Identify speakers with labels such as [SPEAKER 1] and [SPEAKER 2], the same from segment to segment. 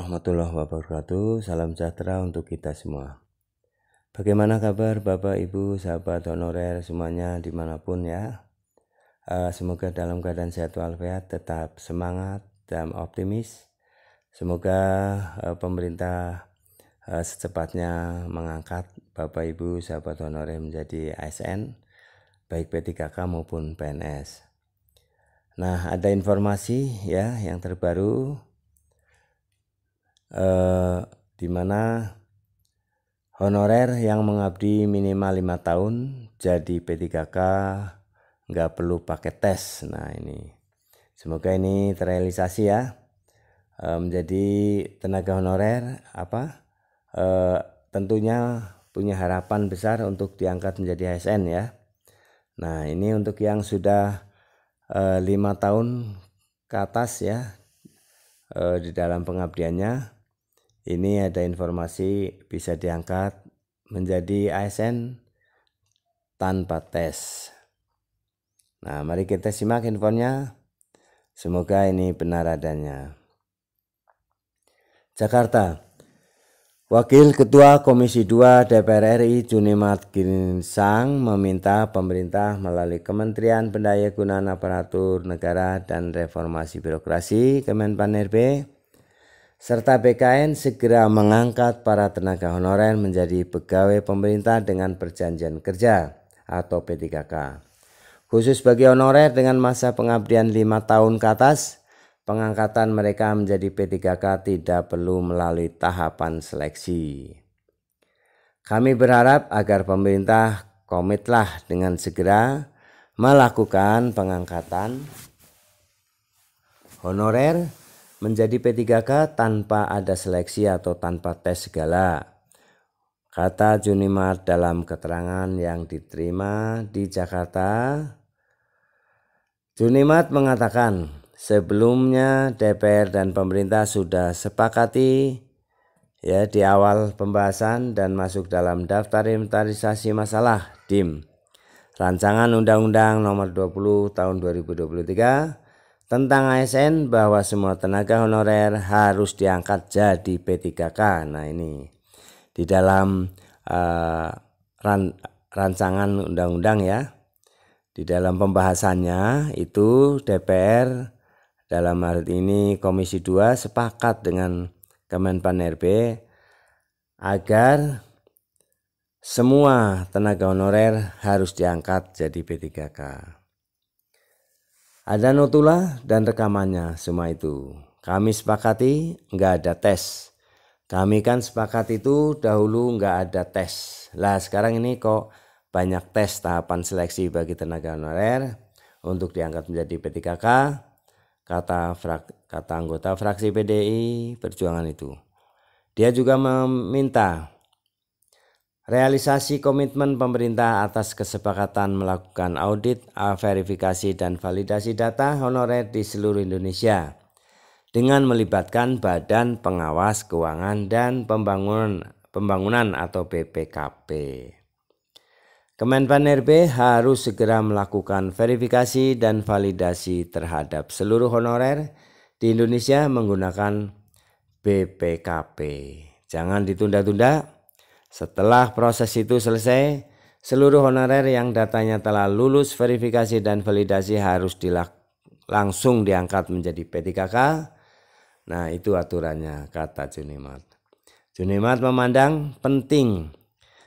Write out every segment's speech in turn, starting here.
[SPEAKER 1] Warahmatullahi wabarakatuh. Salam sejahtera untuk kita semua. Bagaimana kabar Bapak Ibu sahabat honorer semuanya dimanapun ya. Semoga dalam keadaan sehat walafiat, tetap semangat dan optimis. Semoga pemerintah secepatnya mengangkat Bapak Ibu sahabat honorer menjadi ASN, baik P3K maupun PNS. Nah, ada informasi ya yang terbaru di mana honorer yang mengabdi minimal 5 tahun jadi P3K nggak perlu pakai tes. Nah ini semoga ini terrealisasi ya, menjadi tenaga honorer tentunya punya harapan besar untuk diangkat menjadi ASN ya. Nah ini untuk yang sudah 5 tahun ke atas ya di dalam pengabdiannya, ini ada informasi bisa diangkat menjadi ASN tanpa tes. Nah, mari kita simak infonya. Semoga ini benar adanya. Jakarta. Wakil Ketua Komisi 2 DPR RI Junimat Ginsang meminta pemerintah melalui Kementerian Pendayagunaan Aparatur Negara dan Reformasi Birokrasi Kemenpan-RB serta BKN segera mengangkat para tenaga honorer menjadi pegawai pemerintah dengan perjanjian kerja atau P3K. Khusus bagi honorer dengan masa pengabdian 5 tahun ke atas, pengangkatan mereka menjadi P3K tidak perlu melalui tahapan seleksi. Kami berharap agar pemerintah komitlah dengan segera melakukan pengangkatan honorer menjadi P3K tanpa ada seleksi atau tanpa tes segala, kata Junimat dalam keterangan yang diterima di Jakarta. Junimat mengatakan sebelumnya DPR dan pemerintah sudah sepakati ya di awal pembahasan dan masuk dalam daftar inventarisasi masalah DIM Rancangan Undang-Undang Nomor 20 Tahun 2023 tentang ASN bahwa semua tenaga honorer harus diangkat jadi P3K. Nah ini di dalam rancangan undang-undang ya, di dalam pembahasannya itu DPR dalam hal ini Komisi 2 sepakat dengan Kemenpan-RB agar semua tenaga honorer harus diangkat jadi P3K. Ada notula dan rekamannya semua itu. Kami sepakati nggak ada tes. Kami kan sepakat itu dahulu nggak ada tes. Lah sekarang ini kok banyak tes tahapan seleksi bagi tenaga honorer untuk diangkat menjadi P3K, kata anggota fraksi PDI Perjuangan itu. Dia juga meminta realisasi komitmen pemerintah atas kesepakatan melakukan audit, verifikasi dan validasi data honorer di seluruh Indonesia dengan melibatkan Badan Pengawas Keuangan dan Pembangunan atau BPKP. Kemenpan-RB harus segera melakukan verifikasi dan validasi terhadap seluruh honorer di Indonesia menggunakan BPKP. Jangan ditunda-tunda. Setelah proses itu selesai, seluruh honorer yang datanya telah lulus verifikasi dan validasi harus langsung diangkat menjadi P3K. Nah itu aturannya, kata Junimat. Junimat memandang penting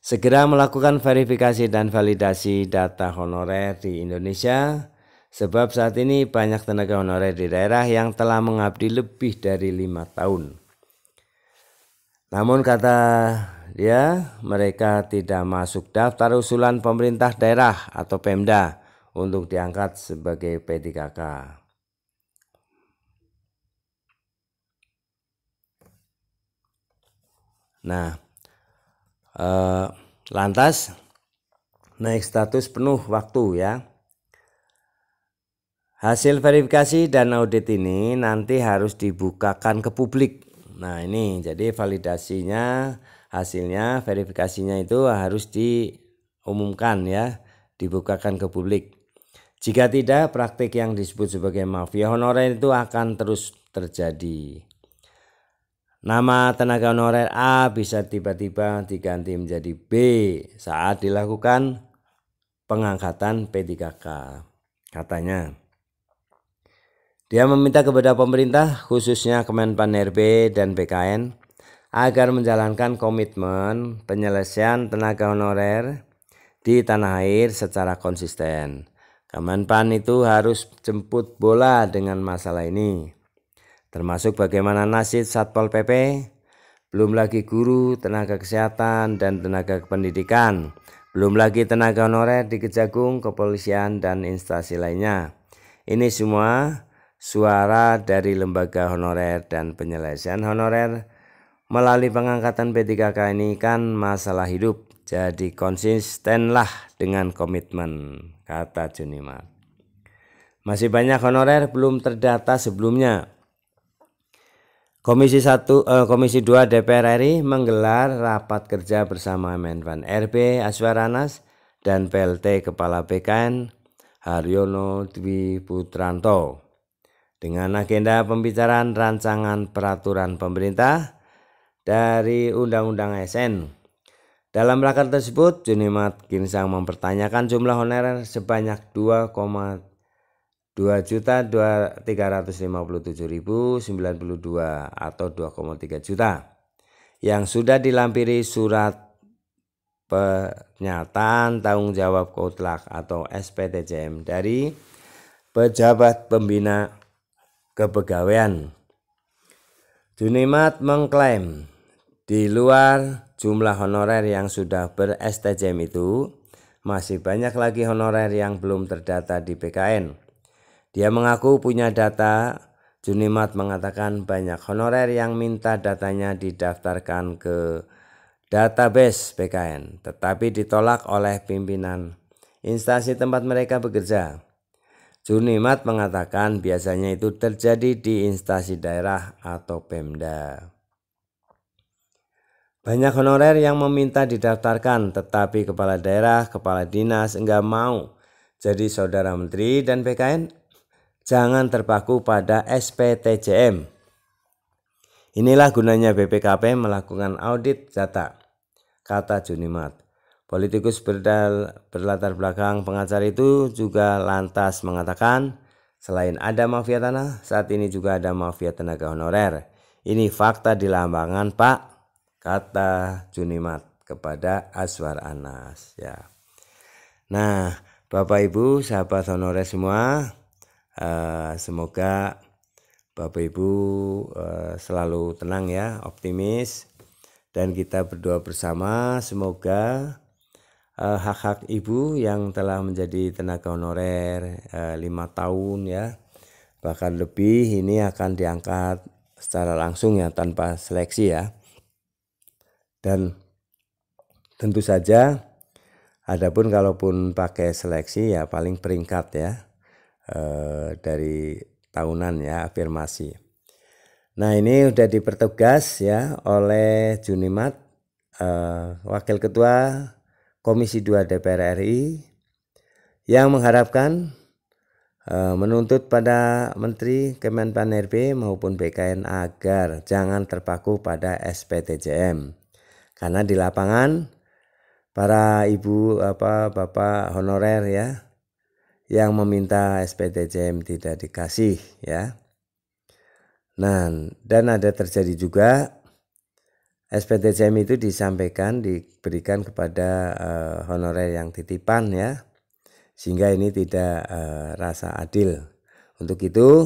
[SPEAKER 1] segera melakukan verifikasi dan validasi data honorer di Indonesia, sebab saat ini banyak tenaga honorer di daerah yang telah mengabdi lebih dari 5 tahun. Namun kata dia, mereka tidak masuk daftar usulan pemerintah daerah atau Pemda untuk diangkat sebagai P3K. Nah, lantas naik status penuh waktu ya. Hasil verifikasi dan audit ini nanti harus dibukakan ke publik. Nah ini jadi validasinya, hasilnya, verifikasinya itu harus diumumkan ya, dibukakan ke publik. Jika tidak, praktik yang disebut sebagai mafia honorer itu akan terus terjadi. Nama tenaga honorer A bisa tiba-tiba diganti menjadi B saat dilakukan pengangkatan P3K. Katanya, dia meminta kepada pemerintah khususnya Kemenpan RB dan BKN agar menjalankan komitmen penyelesaian tenaga honorer di tanah air secara konsisten. Kemenpan itu harus jemput bola dengan masalah ini, termasuk bagaimana nasib Satpol PP, belum lagi guru, tenaga kesehatan, dan tenaga pendidikan, belum lagi tenaga honorer di Kejagung, kepolisian, dan instansi lainnya. Ini semua suara dari lembaga honorer dan penyelesaian honorer melalui pengangkatan P3K ini kan masalah hidup. Jadi konsistenlah dengan komitmen, kata Junimat. Masih banyak honorer belum terdata sebelumnya. Komisi 2 DPR RI menggelar rapat kerja bersama Menpan RB Azwar Anas dan PLT Kepala BKN Haryono Dwi Putranto dengan agenda pembicaraan rancangan peraturan pemerintah dari Undang-Undang ASN. Dalam rapat tersebut, Junimat Ginsang mempertanyakan jumlah honorer sebanyak 2,2.357.092 atau 2,3 juta yang sudah dilampiri surat pernyataan tanggung jawab kotlak atau SPTJM dari pejabat pembina kepegawaian. Junimat mengklaim di luar jumlah honorer yang sudah ber-STJM itu, masih banyak lagi honorer yang belum terdata di BKN. Dia mengaku punya data. Junimat mengatakan banyak honorer yang minta datanya didaftarkan ke database BKN, tetapi ditolak oleh pimpinan instansi tempat mereka bekerja. Junimat mengatakan biasanya itu terjadi di instansi daerah atau Pemda. Banyak honorer yang meminta didaftarkan, tetapi kepala daerah, kepala dinas enggak mau. Jadi saudara menteri dan BKN jangan terpaku pada SPTJM. Inilah gunanya BPKP melakukan audit data, kata Junimat. Politikus berlatar belakang pengacara itu juga lantas mengatakan, selain ada mafia tanah, saat ini juga ada mafia tenaga honorer. Ini fakta di lapangan, Pak, kata Junimat kepada Azwar Anas. Ya. Nah, Bapak Ibu, sahabat honorer semua, semoga Bapak Ibu selalu tenang ya, optimis, dan kita berdoa bersama semoga hak-hak ibu yang telah menjadi tenaga honorer 5 tahun ya, bahkan lebih, ini akan diangkat secara langsung ya, tanpa seleksi ya. Dan tentu saja adapun kalaupun pakai seleksi ya paling peringkat ya dari tahunan ya, afirmasi. Nah, ini udah dipertegas ya oleh Junimat, Wakil Ketua Komisi 2 DPR RI, yang mengharapkan menuntut pada Menteri Kemenpan RB maupun BKN agar jangan terpaku pada SPTJM. Karena di lapangan para ibu bapak honorer ya yang meminta SPTJM tidak dikasih ya. Nah, dan ada terjadi juga SPTJM itu disampaikan diberikan kepada honorer yang titipan ya, sehingga ini tidak rasa adil. Untuk itu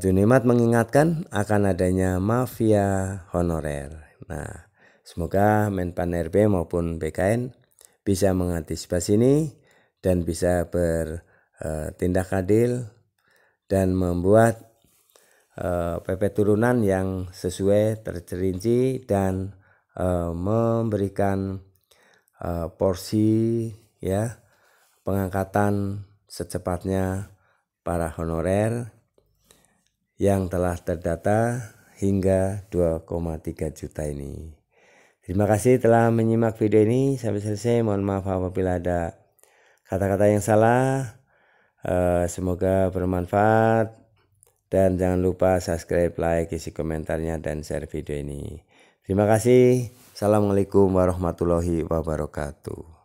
[SPEAKER 1] Junimat mengingatkan akan adanya mafia honorer. Nah, semoga Menpan RB maupun BKN bisa mengantisipasi ini dan bisa bertindak adil dan membuat PP turunan yang sesuai, terperinci, dan memberikan porsi ya pengangkatan secepatnya para honorer yang telah terdata hingga 2,3 juta ini. Terima kasih telah menyimak video ini sampai selesai. Mohon maaf apabila ada kata-kata yang salah. Semoga bermanfaat Dan jangan lupa subscribe, like, isi komentarnya, dan share video ini. Terima kasih. Assalamualaikum warahmatullahi wabarakatuh.